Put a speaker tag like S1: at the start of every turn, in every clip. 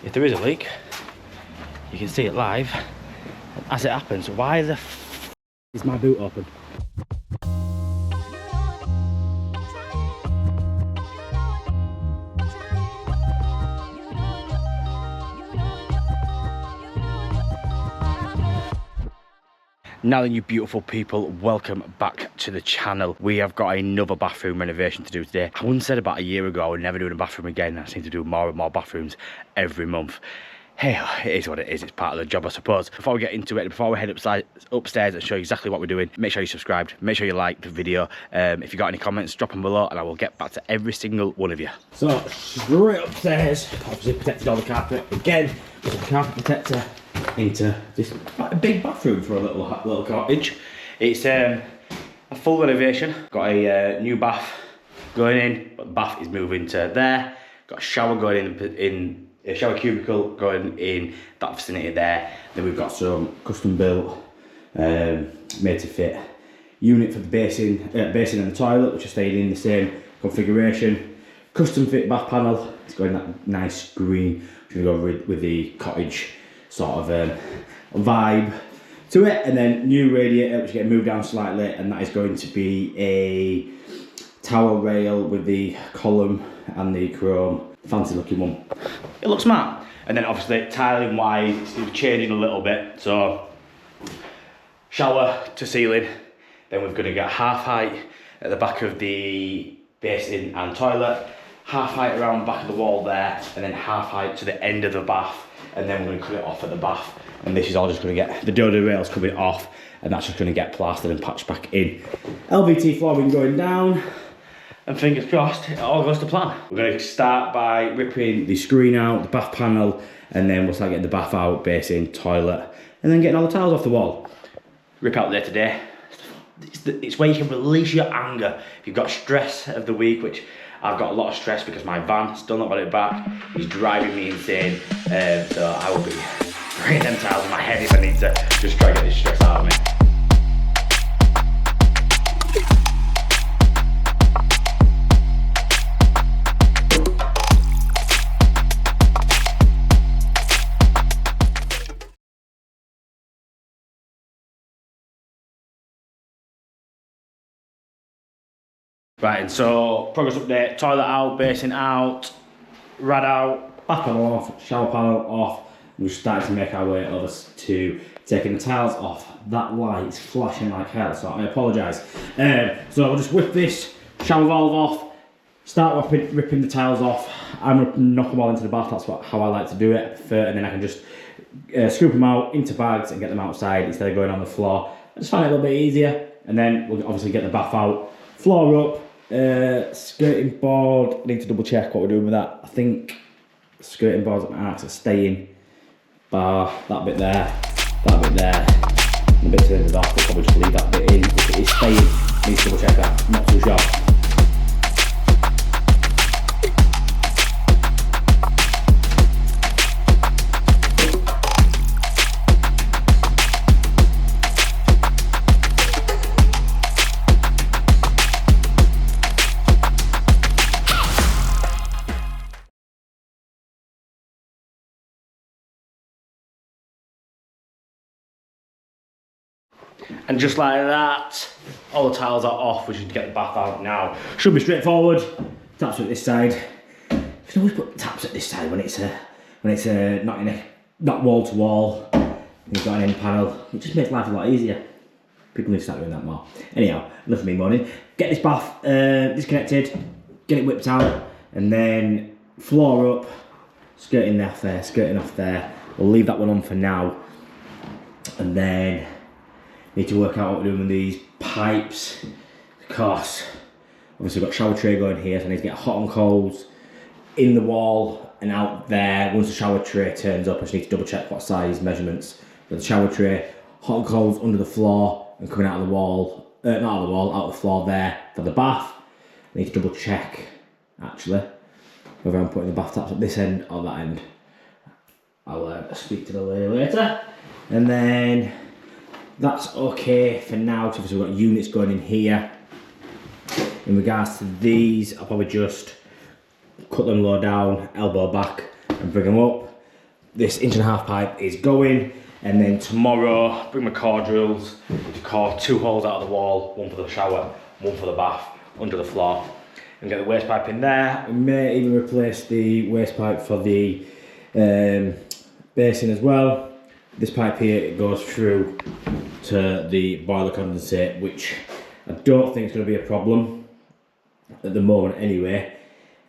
S1: if there is a leak, you can see it live. And as it happens, why the f is my boot open? Now then, you beautiful people, welcome back to the channel. We have got another bathroom renovation to do today. I once said about a year ago I would never do a bathroom again. I seem to do more and more bathrooms every month. Hey, it is what it is. It's part of the job, I suppose. Before we get into it, before we head upstairs and show you exactly what we're doing, make sure you subscribed, make sure you like the video. If you got any comments, drop them below and I will get back to every single one of you. So, straight upstairs, obviously protected all the carpet. Again, with the carpet protector into this quite a big bathroom for a little cottage. It's a full renovation. Got a new bath going in, but the bath is moving to there. Got a shower going in a shower cubicle going in that vicinity there. Then we've got some custom built, made to fit unit for the basin and the toilet, which are staying in the same configuration. Custom fit bath panel. It's got that nice green, which is going to go with the cottage sort of vibe to it. And then new radiator, which is getting moved down slightly, and that is going to be a towel rail with the column and the chrome. Fancy looking one. It looks smart. And then obviously tiling wise, it's changing a little bit. So shower to ceiling. Then we're going to get half height at the back of the basin and toilet, half height around the back of the wall there, and then half height to the end of the bath. And then we're going to cut it off at the bath. And this is all just going to get the dodo rails coming off, and that's just going to get plastered and patched back in. LVT flooring going down. And fingers crossed, it all goes to plan. We're going to start by ripping the screen out, the bath panel, and then we'll start getting the bath out, basin, toilet, and then getting all the tiles off the wall. Rip out there today. It's where you can release your anger. If you've got stress of the week, which I've got a lot of stress because my van, still not got it back, is driving me insane. So I will be bringing them tiles in my head if I need to just try to get this stress out of me. Right, and so progress update, toilet out, basin out, rad out, bath panel off, shower panel off. We're starting to make our way over to taking the tiles off. That light's flashing like hell, so I apologise. So I'll just whip this shower valve off, start ripping the tiles off. I'm going to knock them all into the bath, that's how I like to do it. And then I can just scoop them out into bags and get them outside instead of going on the floor. I just find it a little bit easier. And then we'll obviously get the bath out, floor up. Skirting board, I need to double check what we're doing with that. I think skirting boards are staying, bar, that bit there, and a bit turned off. We'll probably just leave that bit in. If it is staying, I need to double check that, not too sure. And just like that, all the tiles are off. We should get the bath out now. Should be straightforward. Taps at this side. You can always put taps at this side when it's not wall to wall. You've got an end panel. It just makes life a lot easier. People need to start doing that more. Anyhow, enough of me moaning. Get this bath disconnected, get it whipped out, and then floor up, skirting off there. We'll leave that one on for now, and then need to work out what we're doing with these pipes, because obviously we've got shower tray going here, so I need to get hot and colds in the wall and out there. Once the shower tray turns up, I just need to double check what size measurements for the shower tray. Hot and colds under the floor and coming out of the wall, out of the floor there for the bath. I need to double check actually whether I'm putting the bath taps at this end or that end. I'll speak to the lady later. And then that's okay for now, because obviously we've got units going in here. In regards to these, I'll probably just cut them low down, elbow back, and bring them up. this 1.5 inch pipe is going, and then tomorrow bring my core drills to core 2 holes out of the wall, 1 for the shower, 1 for the bath, under the floor, and get the waste pipe in there. We may even replace the waste pipe for the basin as well. This pipe here, it goes through to the boiler condensate, which I don't think is going to be a problem at the moment anyway.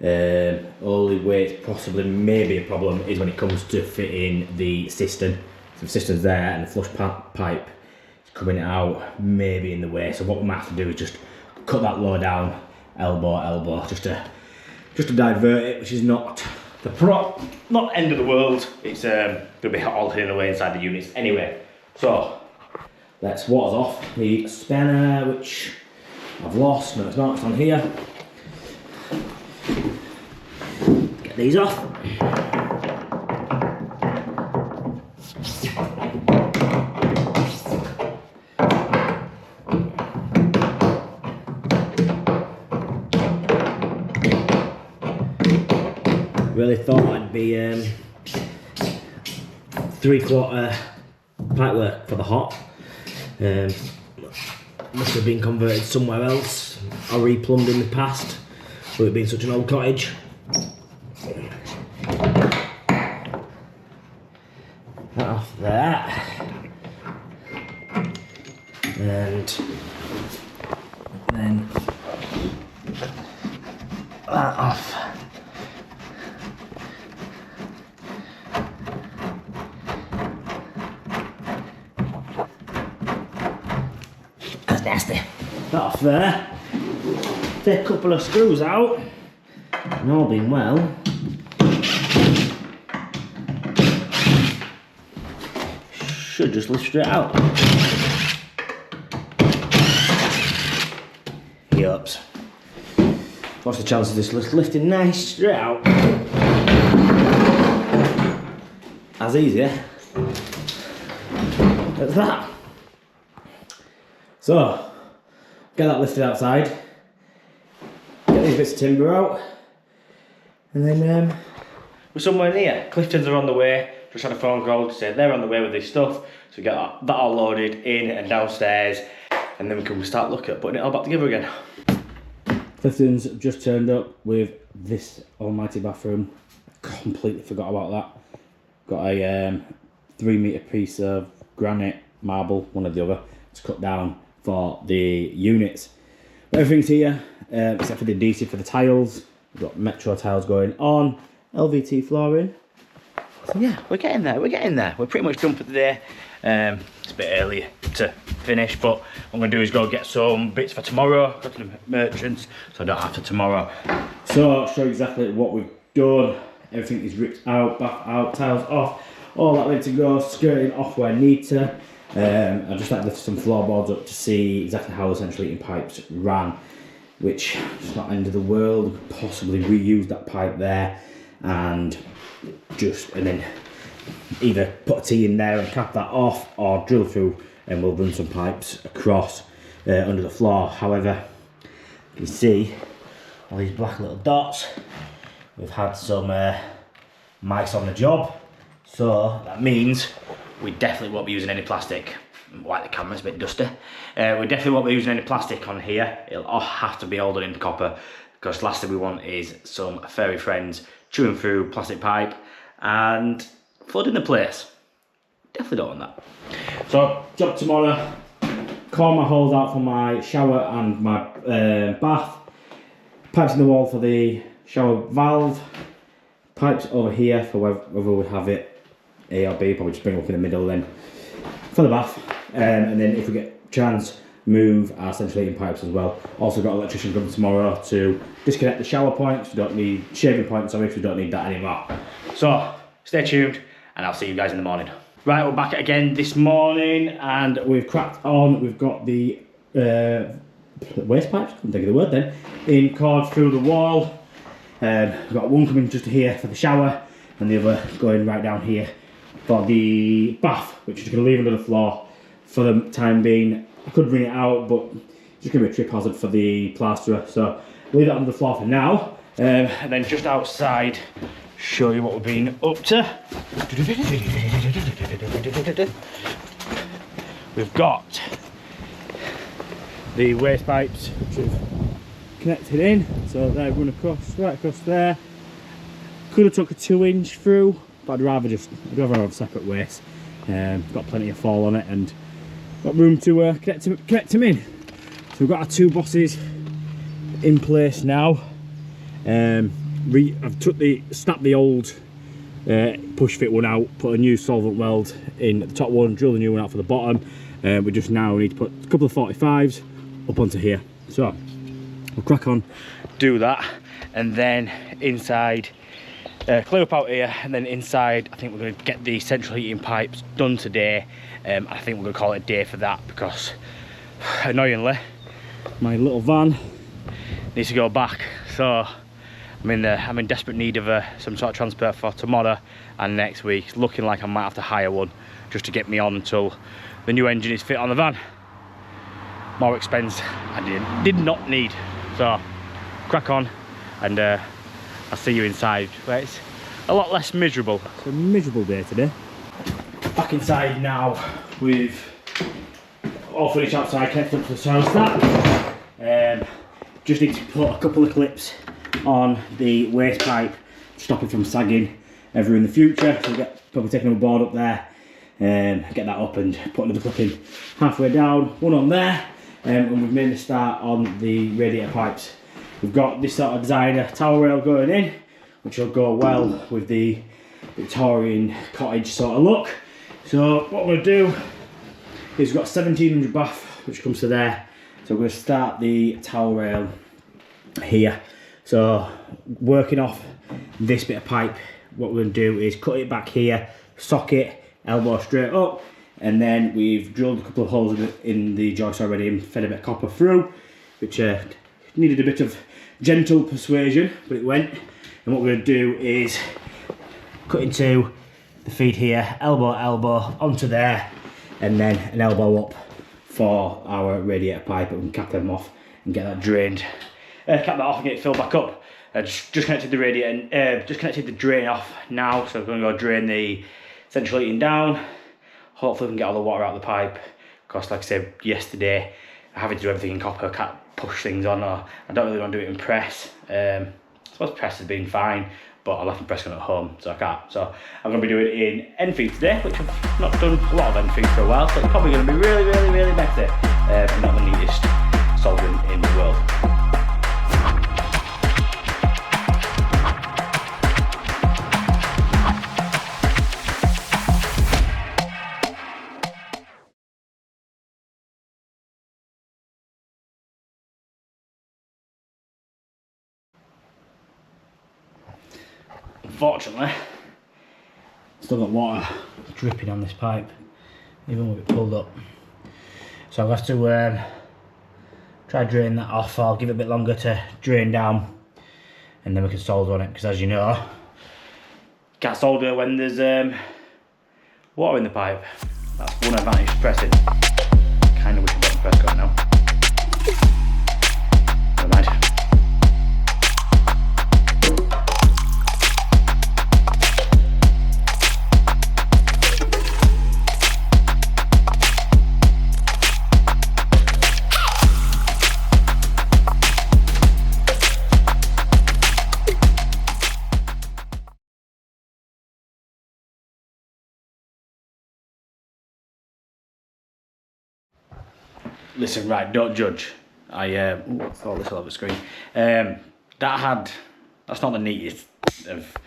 S1: Only way it's possibly maybe a problem is when it comes to fitting the cistern. So the cistern's there and the flush pipe is coming out, maybe in the way. So what we might have to do is just cut that lower down, elbow, just to divert it, which is not not end of the world. It's gonna be all hidden away inside the units anyway. So let's waters off the spanner, which I've lost. No, it's not. It's on here. Get these off. Really thought I'd be 3/4 pipe work for the hot. Must have been converted somewhere else or replumbed in the past, with it being such an old cottage. That off there, and then that off. That's nasty. That off there. Take a couple of screws out, and all being well, should just lift straight out. Yups. What's the chance of this lifting nice straight out? As easy as that. So, get that lifted outside, get these bits of timber out, and then we're somewhere near. Cliftons are on the way. Just had a phone call to say they're on the way with this stuff, so we get that all loaded in and downstairs, and then we can start looking at putting it all back together again. Cliftons have just turned up with this almighty bathroom. Completely forgot about that. Got a 3 metre piece of granite, marble, one or the other, to cut down for the units. But everything's here, except for the adhesive for the tiles. We've got Metro tiles going on, LVT flooring. So yeah, we're getting there. We're pretty much done for the day. It's a bit early to finish, but what I'm going to do is go get some bits for tomorrow, go to the merchants, so I don't have to tomorrow. So I'll show you exactly what we've done. Everything is ripped out, bath out, tiles off, all that ready to go, skirting off where I need to. I just like to lift some floorboards up to see exactly how the central heating pipes ran, which is not the end of the world. We could possibly reuse that pipe there and then either put a T in there and cap that off, or drill through and we'll run some pipes across under the floor. However, you can see all these black little dots. We've had some mice on the job, so that means we definitely won't be using any plastic. Like the camera's a bit dusty. We definitely won't be using any plastic on here. It'll all have to be all done in copper, because last thing we want is some furry friends chewing through plastic pipe and flooding the place. Definitely don't want that. So, job tomorrow, core my holes out for my shower and my bath, pipes in the wall for the shower valve, pipes over here for whether we have it A or B, probably just bring it up in the middle then for the bath, and then if we get a chance, move our central heating pipes as well. Also got an electrician coming tomorrow to disconnect the shower points. We don't need shaving points, sorry, if we don't need that anymore. So stay tuned and I'll see you guys in the morning. Right, we're back again this morning and we've cracked on. We've got the waste pipes, couldn't think of the word then, in cord through the wall. We've got one coming just here for the shower and the other going right down here for the bath, which is going to leave under the floor for the time being. I could bring it out, but it's just going to be a trip hazard for the plasterer, so leave that under the floor for now. And then just outside, show you what we've been up to. We've got the waste pipes which have connected in, so they run across, right across there. Could have took a 2-inch through, but I'd rather have separate waste. Got plenty of fall on it and got room to connect them in. So we've got our 2 bosses in place now. I've snapped the old push fit one out, put a new solvent weld in the top one, drill the new one out for the bottom. We just now need to put a couple of 45s up onto here. So we'll crack on, do that, and then inside clear up out here, and then inside I think we're going to get the central heating pipes done today. I think we're going to call it a day for that, because annoyingly my little van needs to go back, so I'm in desperate need of some sort of transport for tomorrow and next week. It's looking like I might have to hire one just to get me on until the new engine is fit on the van. More expense I did not need. So crack on, and I'll see you inside where it's a lot less miserable. It's a miserable day today. Back inside now with all finished outside, connected up to the thermostat. Just need to put a couple of clips on the waste pipe to stop it from sagging ever in the future. So we'll probably taking a board up there, get that up and put another clip in halfway down, one on there, and we've made a start on the radiator pipes. We've got this sort of designer towel rail going in, which will go well with the Victorian cottage sort of look. So what we're going to do is we've got 1700 bath which comes to there. So we're going to start the towel rail here. So working off this bit of pipe, what we're going to do is cut it back here, socket, elbow straight up, and then we've drilled a couple of holes in the joist already and fed a bit of copper through, which needed a bit of gentle persuasion, but it went. And what we're going to do is cut into the feed here, elbow onto there, and then an elbow up for our radiator pipe, and we can cap them off and get that drained. Cap that off and get it filled back up. Just connected the radiator and just connected the drain off now, so we're going to go drain the central heating down. Hopefully we can get all the water out of the pipe, because like I said yesterday, having to do everything in copper, can't push things on, or I don't really want to do it in press. I suppose press has been fine, but I left my press gun at home, so I can't. So I'm going to be doing it in end feed today, which I've not done a lot of end feed for a while, so it's probably going to be really messy, and not the neatest soldering in the world. Unfortunately, still got water dripping on this pipe, even with it pulled up. So I'll have to try drain that off. I'll give it a bit longer to drain down, and then we can solder on it, because as you know, can't solder when there's water in the pipe. That's one advantage to pressing. Kind of wish I got the press gun now. Never mind. Listen, right, don't judge. I thought this will have a screen. That's not the neatest of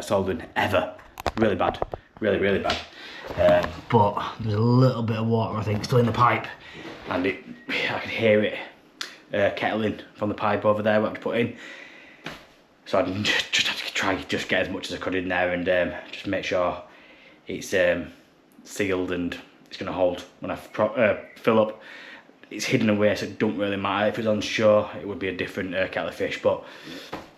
S1: soldering ever. Really bad, really bad. But there's a little bit of water, I think, still in the pipe, and I can hear it kettling from the pipe over there. What I have to put in. So I just have to try get as much as I could in there, and just make sure it's sealed and it's going to hold when I fill up. It's hidden away, so it don't really matter. If it's on shore, it would be a different kettle of fish, but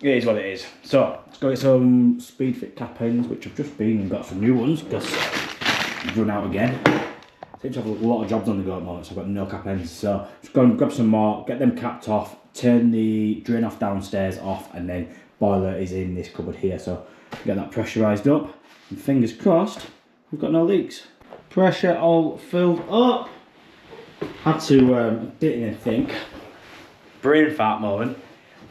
S1: it is what it is. So let's go get some speed fit cap ends, which I've just been and got some new ones because I've run out again. I seem to have a lot of jobs on the go at the moment, so I've got no cap ends. So just go and grab some more, get them capped off, turn the drain off downstairs off, and then boiler is in this cupboard here. So get that pressurised up, and fingers crossed, we've got no leaks. Pressure all filled up. Had to, didn't even think. Brain fart moment.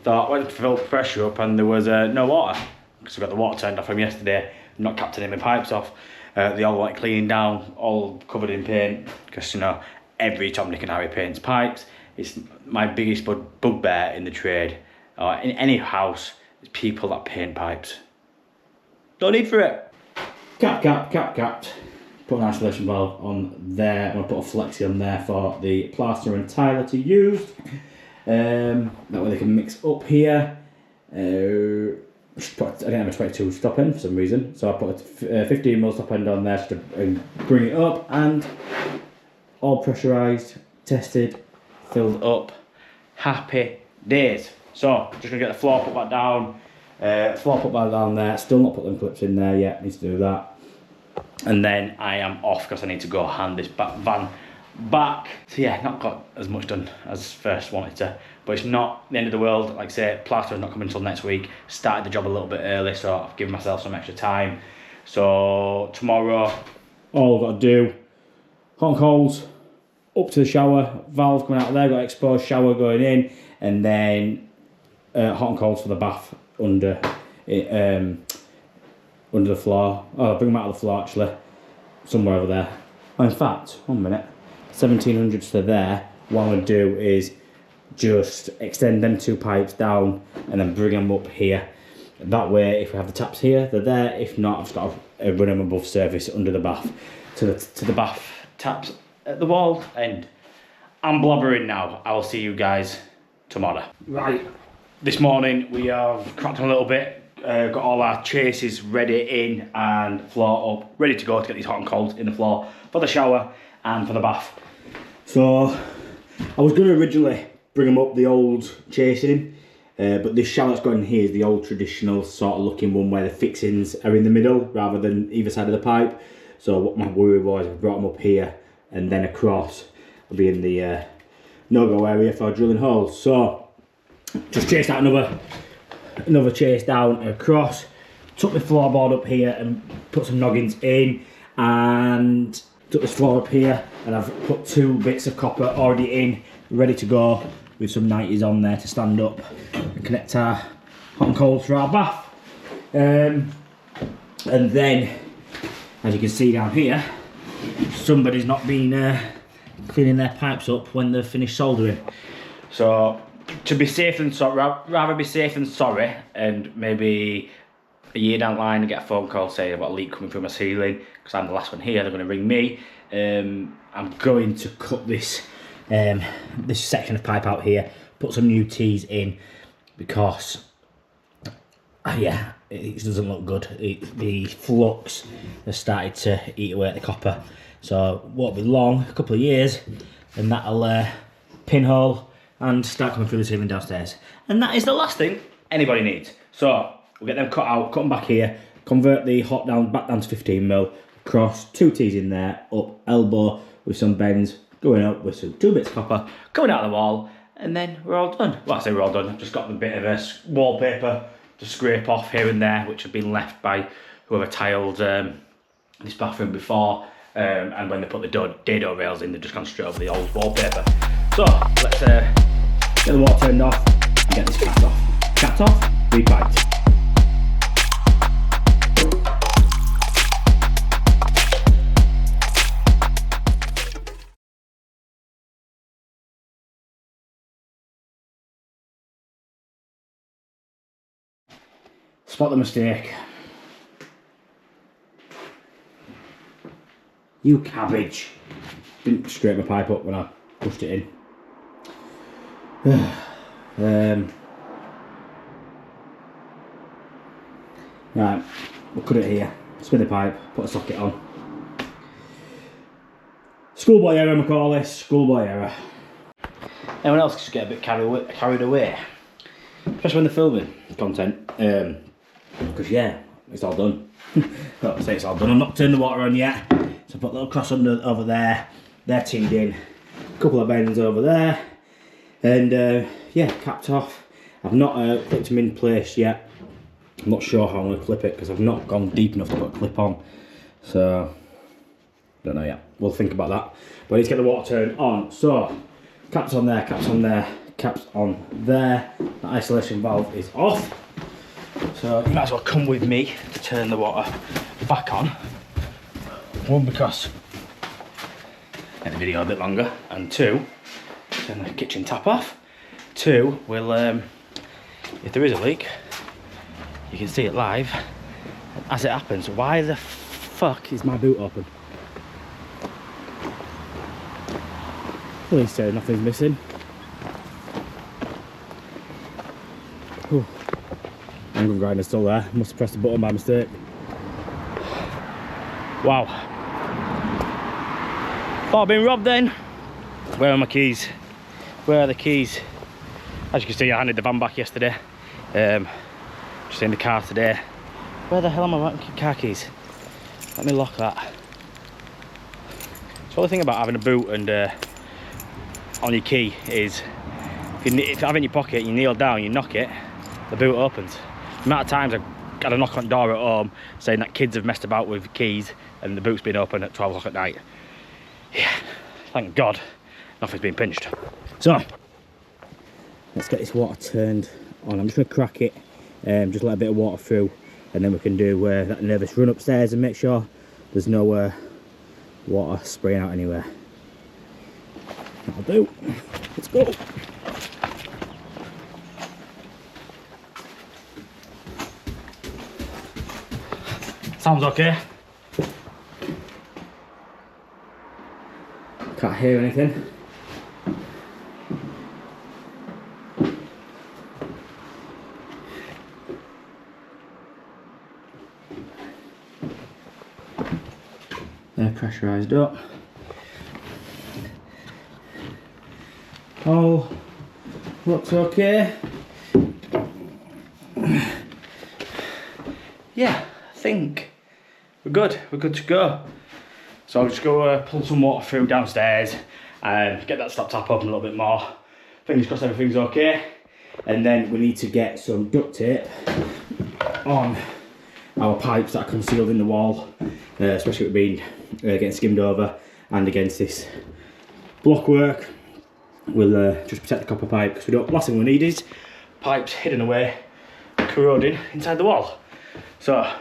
S1: Thought, went to fill the pressure up and there was no water. Because I got the water turned off from yesterday, not capped any of my pipes off. They all like cleaning down, all covered in paint. Because, you know, every Tom, Dick and Harry paints pipes. It's my biggest bugbear in the trade, or in any house, is people that paint pipes. No need for it. Capped. Put an isolation valve on there. I'm going to put a flexi on there for the plaster and tiler to use. That way they can mix up here. I didn't have a 22 stop end for some reason, so I put a 15mm stop end on there to bring it up, and all pressurised, tested, filled up, happy days. So just gonna get the floor put back down, there. Still not put them clips in there yet. Need to do that. And then I am off because I need to go hand this van back. So yeah, not got as much done as first wanted to, but it's not the end of the world. Like I say, plaster's not coming until next week. Started the job a little bit early, so I've given myself some extra time. So tomorrow, all I've got to do, hot and cold, up to the shower, valve coming out of there, got exposed shower going in, and then hot and cold for the bath under it, under the floor. Oh, I'll bring them out of the floor actually, somewhere over there. Oh, in fact, 1 minute, 1700s to there. What I'm going to do is just extend them 2 pipes down and then bring them up here. That way, if we have the taps here, they're there. If not, I've just got to run them above surface under the bath to the bath taps at the wall end. I'm blobbering now. I will see you guys tomorrow. Right, this morning we have cracked on a little bit. Got all our chases ready in and floor up, ready to go to get these hot and cold in the floor for the shower and for the bath. So I was going to originally bring them up the old chasing, but this shower that's got in here is the old traditional sort of looking one where the fixings are in the middle rather than either side of the pipe. So what my worry was, I brought them up here and then across. I'll be in the no-go area for drilling holes. So just chased out another chase down and across, took the floorboard up here and put some noggins in, and took this floor up here, and I've put 2 bits of copper already in, ready to go, with some 90s on there to stand up and connect our hot and cold for our bath. And then, as you can see down here, somebody's not been cleaning their pipes up when they've finished soldering. So to be safe than sorry, rather be safe than sorry, and maybe a year down the line and get a phone call saying about a leak coming through my ceiling, because I'm the last one here, they're going to ring me. I'm going to cut this this section of pipe out here, put some new T's in, because yeah, it doesn't look good. The flux has started to eat away at the copper, so won't be long, a couple of years, and that'll pinhole and start coming through the ceiling downstairs. And that is the last thing anybody needs. So we'll get them cut out, cut them back here, convert the hot back down to 15mm, across, 2 T's in there, up, elbow with some bends, going up with some 2 bits of copper, coming out of the wall, and then we're all done. Well, I say we're all done. I've just got a bit of a wallpaper to scrape off here and there, which have been left by whoever tiled this bathroom before, and when they put the dado rails in, they've just gone straight over the old wallpaper. So let's get the water turned off and get this capped off. Capped off, repiped. Spot the mistake. You cabbage. Didn't scrape my pipe up when I pushed it in. Right, we'll cut it here, spin the pipe, put a socket on. Schoolboy error, I call this, schoolboy error. Anyone else just get a bit carried away, especially when they're filming content, because yeah, it's all done. Not to say it's all done, I've not turned the water on yet, so I put a little cross over there, they're teed in, a couple of bends over there, and yeah, capped off. I've not clipped them in place yet. I'm not sure how I'm going to clip it because I've not gone deep enough to put a clip on. So, don't know yet. We'll think about that. But I need to get the water turned on. So, caps on there, caps on there, caps on there. The isolation valve is off. So, you might as well come with me to turn the water back on. One, because make the video a bit longer, and two, turn the kitchen tap off. Two, we'll if there is a leak, you can see it live as it happens. Why the fuck is my boot open? Please say nothing's missing. Whew. Angle grinder's still there. Must have pressed the button by mistake. Wow. Thought I'd been robbed then. Where are my keys? Where are the keys? As you can see, I handed the van back yesterday. Just in the car today. Where the hell are my car keys? Let me lock that. So the thing about having a boot and on your key is, if you have it in your pocket, you kneel down, you knock it, the boot opens. The amount of times I've got a knock on the door at home saying that kids have messed about with keys and the boot's been open at 12 o'clock at night. Yeah, thank God nothing's been pinched. So, let's get this water turned on. I'm just going to crack it, just let a bit of water through, and then we can do that nervous run upstairs and make sure there's no water spraying out anywhere. That'll do. Let's go. Sounds okay. Can't hear anything. They're pressurised up. All looks okay. Yeah, I think we're good to go. So I'll just go pull some water through downstairs and get that stop tap open a little bit more. Fingers crossed everything's okay. And then we need to get some duct tape on our pipes that are concealed in the wall, especially with being getting skimmed over, and against this block work. We'll just protect the copper pipe, because we don't. Last thing we need is pipes hidden away, corroding inside the wall. So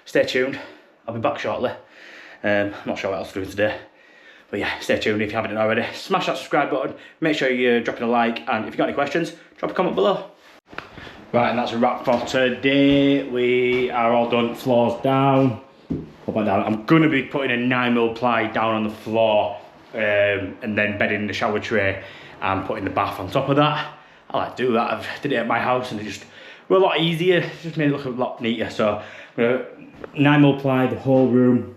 S1: stay tuned. I'll be back shortly. I'm not sure what else we're doing today, but yeah, stay tuned if you haven't already. Smash that subscribe button. Make sure you're dropping a like, and if you've got any questions, drop a comment below. Right, and that's a wrap for today. We are all done. Floors down. Put that down. I'm going to be putting a 9mm ply down on the floor, and then bedding the shower tray and putting the bath on top of that. I like to do that. I've did it at my house and it just were a lot easier. It just made it look a lot neater. So I'm going to 9mm ply the whole room,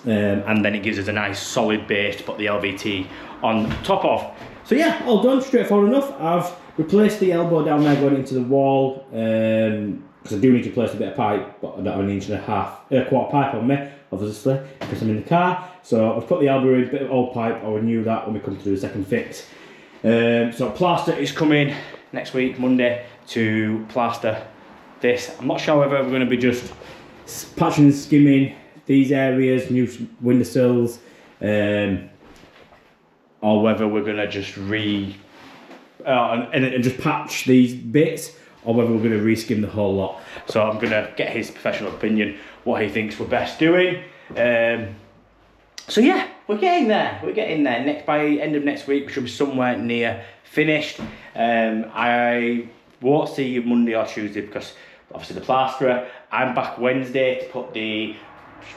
S1: and then it gives us a nice solid base to put the LVT on top of. So yeah, all done. Straightforward enough. I've replaced the elbow down there going into the wall, because I do need to place a bit of pipe, but I don't have an 1.5 quarter pipe on me, obviously, because I'm in the car. So I've put the elbow in, a bit of old pipe. I'll renew that when we come to do the second fix. So plaster is coming next week, Monday, to plaster this. I'm not sure whether we're going to be just patching and skimming these areas, new windowsills, or whether we're going to just and just patch these bits, or whether we're going to reskim the whole lot. So I'm going to get his professional opinion, what he thinks we're best doing. So yeah, we're getting there. We're getting there. By end of next week, we should be somewhere near finished. I won't see you Monday or Tuesday because obviously the plasterer. I'm back Wednesday to put the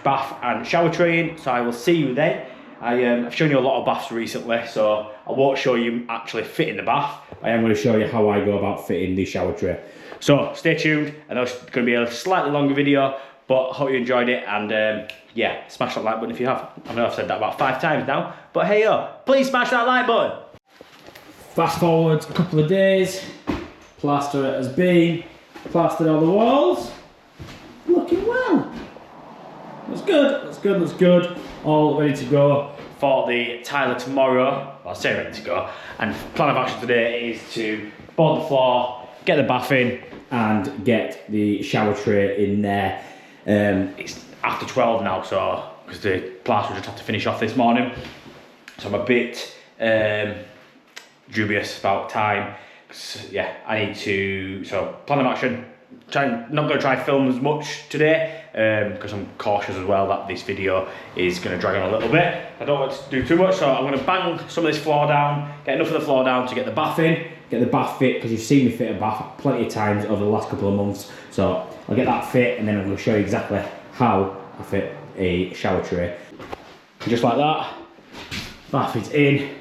S1: bath and shower tray in, so I will see you then. I've shown you a lot of baths recently, so I won't show you actually fitting the bath. I am going to show you how I go about fitting the shower tray. So stay tuned. I know it's going to be a slightly longer video, but I hope you enjoyed it, and yeah, smash that like button if you have. I know I've said that about 5 times now, but hey yo, please smash that like button. Fast forward a couple of days, plaster has been plastered all the walls. Looking well. Looks good, looks good, looks good. All ready to go for the tiler tomorrow. Well, I say ready to go. And plan of action today is to board the floor, get the bath in and get the shower tray in there. It's after 12 now, so because the plaster just had to finish off this morning, so I'm a bit dubious about time. Yeah, I need to, so plan of action. Not going to try film as much today because I'm cautious as well that this video is going to drag on a little bit. I don't want to do too much, so I'm going to bang some of this floor down, get enough of the floor down to get the bath in, get the bath fit, because you've seen me fit a bath plenty of times over the last couple of months. So I'll get that fit, and then I'm going to show you exactly how I fit a shower tray. Just like that, bath is in.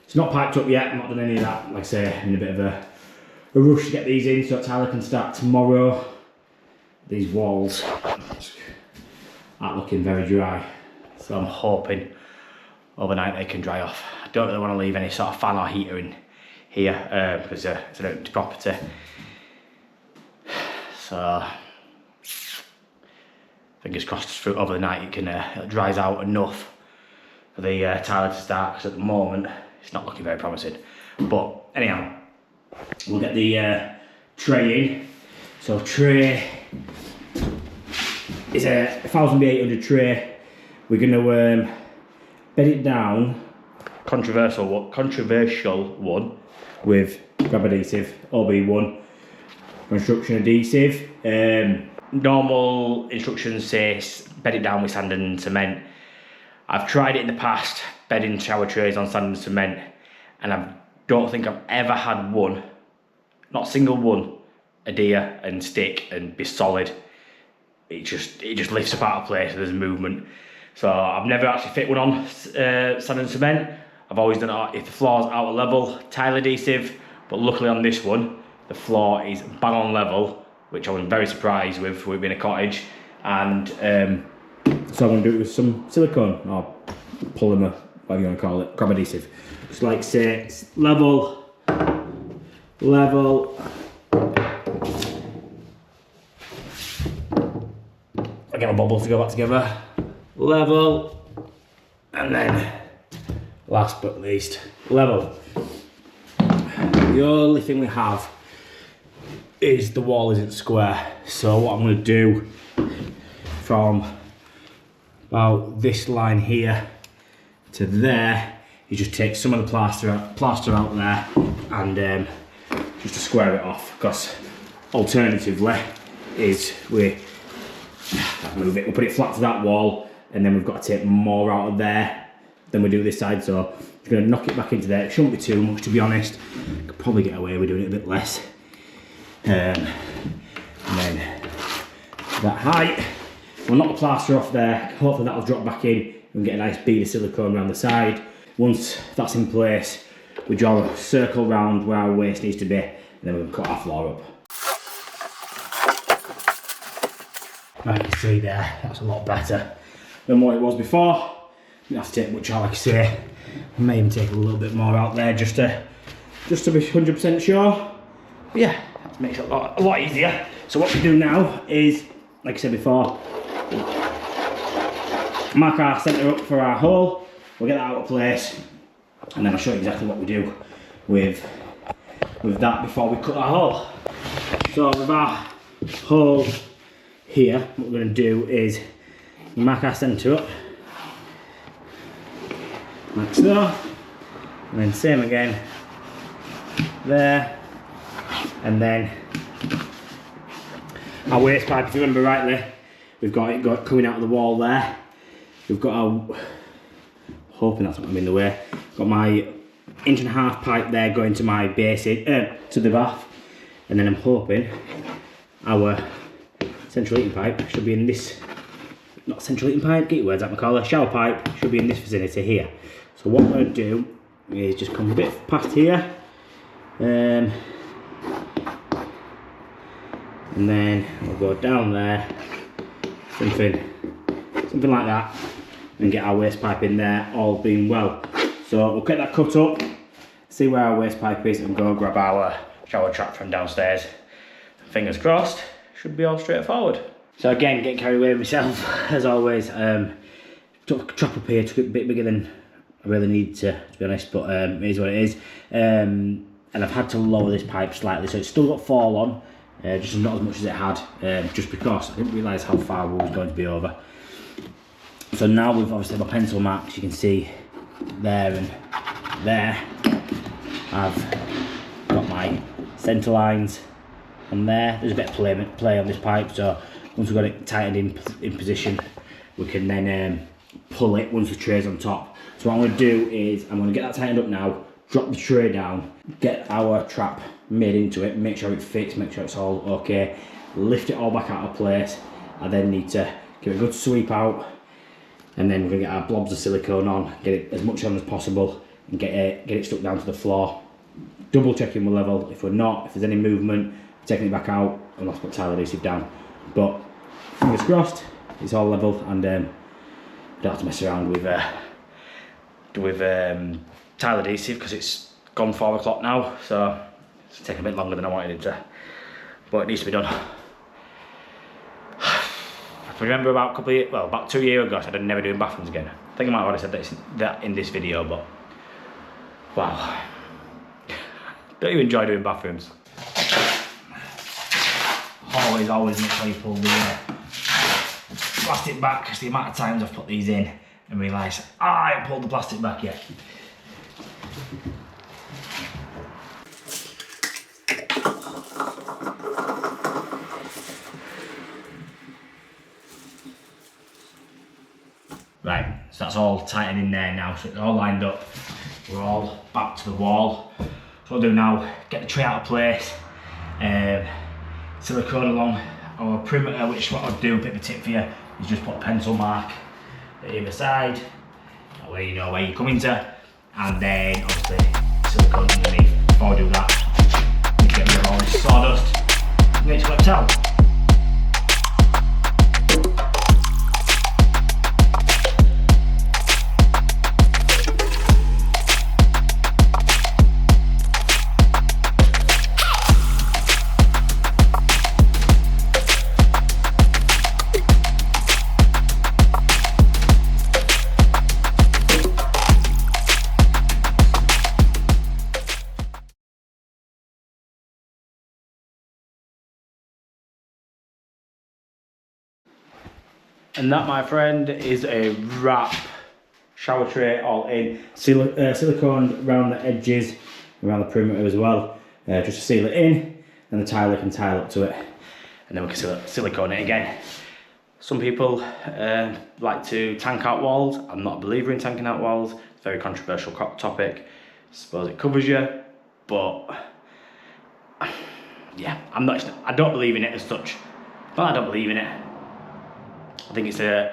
S1: It's not piped up yet, I've not done any of that. Like I say, I'm in a bit of a rush to get these in so Tyler can start tomorrow. These walls aren't looking very dry, so I'm hoping overnight they can dry off. I don't really want to leave any sort of fan or heater in here because it's an empty property. So fingers crossed over the night it dries out enough for the Tyler to start, because at the moment it's not looking very promising. But anyhow, we'll get the tray in. So tray is a 1800 tray. We're going to bed it down, controversial one, with grab adhesive, OB1 construction adhesive. Normal instructions say bed it down with sand and cement. I've tried it in the past, bedding shower trays on sand and cement, and I don't think I've ever had one, not a single one, adhere and stick and be solid. It just lifts up out of place, there's movement. So I've never actually fit one on sand and cement. I've always done it if the floor's out of level, tile adhesive, but luckily on this one, the floor is bang on level, which I was very surprised with being a cottage. And so I'm going to do it with some silicone or polymer, whatever you want to call it, grab adhesive. Just like say, it's level. Again, a bubble to go back together. Level, and then last but least, level. The only thing we have is the wall isn't square. So what I'm going to do from about this line here to there, you just take some of the plaster out there and just to square it off, because alternatively is we'll put it flat to that wall, and then we've got to take more out of there than we do this side. So I'm going to knock it back into there. It shouldn't be too much, to be honest. Could probably get away with doing it a bit less. And then that height, we'll knock the plaster off there. Hopefully that'll drop back in and get a nice bead of silicone around the side. Once that's in place, we draw a circle around where our waste needs to be, and then we'll cut our floor up. Right, you can see there, that's a lot better than what it was before. You don't have to take much out, like I say. I may even take a little bit more out there just to be 100% sure. But yeah, that makes it a lot easier. So what we do now is, like I said before, mark our centre up for our hole. We'll get that out of place, and then I'll show you exactly what we do with that before we cut our hole. So with our hole here, what we're going to do is mark our centre up, like so, and then same again there, and then our waste pipe, if you remember rightly, we've got it coming out of the wall there. We've got our, hoping that's not going to be in the way, got my 1.5 inch pipe there going to my basic, to the bath, and then I'm hoping our central heating pipe should be in this, not central heating pipe, get your words out my collar, shower pipe should be in this vicinity here. So what I'm going to do is just come a bit past here, and then we'll go down there, something like that, and get our waste pipe in there, all being well. So we'll get that cut up, see where our waste pipe is, and go grab our shower trap from downstairs. Fingers crossed, should be all straightforward. So again, getting carried away with myself, as always. Took a trap up here, took it a bit bigger than I really needed to be honest, but it is what it is. and I've had to lower this pipe slightly, so it's still got fall on, just not as much as it had, just because I didn't realise how far we was going to be over. So now with obviously my pencil marks, you can see there and there, I've got my centre lines on there. There's a bit of play on this pipe, so once we've got it tightened in position, we can then pull it once the tray's on top. So what I'm going to do is I'm going to get that tightened up now, drop the tray down, get our trap made into it, make sure it fits, make sure it's all okay, lift it all back out of place. I then need to give it a good sweep out, and then we're going to get our blobs of silicone on, get it as much on as possible, and get it stuck down to the floor. Double checking we're level. If we're not, if there's any movement, taking it back out, and I'll put tile adhesive down. But fingers crossed, it's all level, and don't have to mess around with tile adhesive because it's gone 4 o'clock now, so it's taking a bit longer than I wanted it to, but it needs to be done. I remember about about 2 years ago I said I'd never do bathrooms again. I think I might have already said that in this video, but wow. Don't you enjoy doing bathrooms? Always make sure you pull the plastic back, because the amount of times I've put these in and realised I haven't pulled the plastic back yet. Right, so that's all tightened in there now, so it's all lined up. We're all back to the wall. So what I'll do now, get the tray out of place, silicone along our perimeter, which what I'll do, a bit of a tip for you, is just put a pencil mark at either side, that way you know where you're coming to, and then obviously silicone underneath. Before I do that, I need to get rid of all this sawdust, and it's got a towel. And that, my friend, is a wrap. Shower tray all in, silicone around the edges, around the perimeter as well, just to seal it in, and the tiler can tile up to it, and then we can silicone it again. Some people like to tank out walls. I'm not a believer in tanking out walls. It's a very controversial topic. I suppose it covers you, but yeah, I don't believe in it as such. But I don't believe in it. I think it's an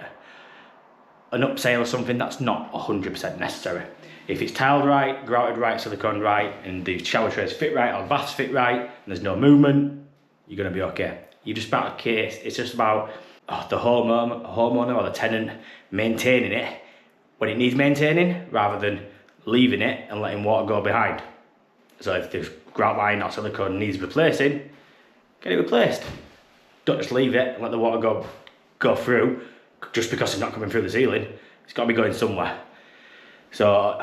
S1: upsale or something that's not 100% necessary. If it's tiled right, grouted right, silicone right, and the shower trays fit right, or the baths fit right, and there's no movement, you're going to be okay. You're just about a case, it's just about the homeowner or the tenant maintaining it when it needs maintaining, rather than leaving it and letting water go behind. So if the grout line or silicone needs replacing, get it replaced. Don't just leave it and let the water go through just because it's not coming through the ceiling. It's got to be going somewhere. So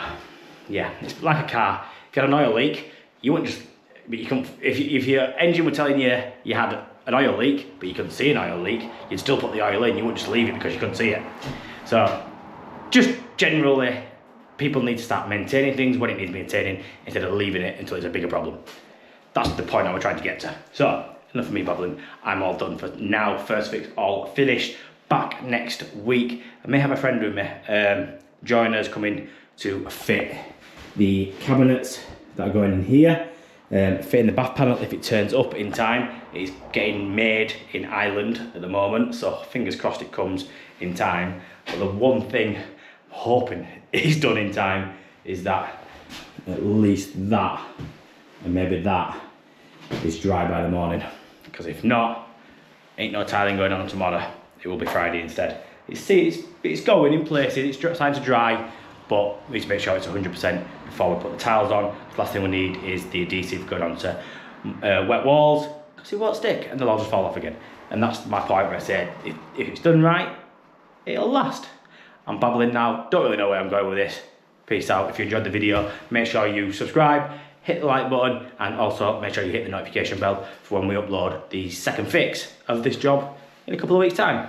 S1: yeah, it's like a car. If you had an oil leak, you wouldn't just, but you can, if your engine were telling you you had an oil leak but you couldn't see an oil leak, you'd still put the oil in. You wouldn't just leave it because you couldn't see it. So just generally, people need to start maintaining things when it needs maintaining instead of leaving it until it's a bigger problem. That's the point I was trying to get to. So enough of me babbling. I'm all done for now. First fix all finished. Back next week. I may have a friend with me. Joiners coming to fit the cabinets that are going in here. Fitting the bath panel if it turns up in time. It's getting made in Ireland at the moment, so fingers crossed it comes in time. But the one thing I'm hoping is done in time is that at least that, and maybe that, is dry by the morning. Because if not, ain't no tiling going on tomorrow. It will be Friday instead. It's going in places, it's starting to dry, but we need to make sure it's 100% before we put the tiles on. The last thing we need is the adhesive going onto wet walls, because it won't stick and they'll all just fall off again. And that's my point where I said, if it's done right, it'll last. I'm babbling now, don't really know where I'm going with this. Peace out. If you enjoyed the video, make sure you subscribe, hit the like button, and also make sure you hit the notification bell for when we upload the second fix of this job in a couple of weeks' time.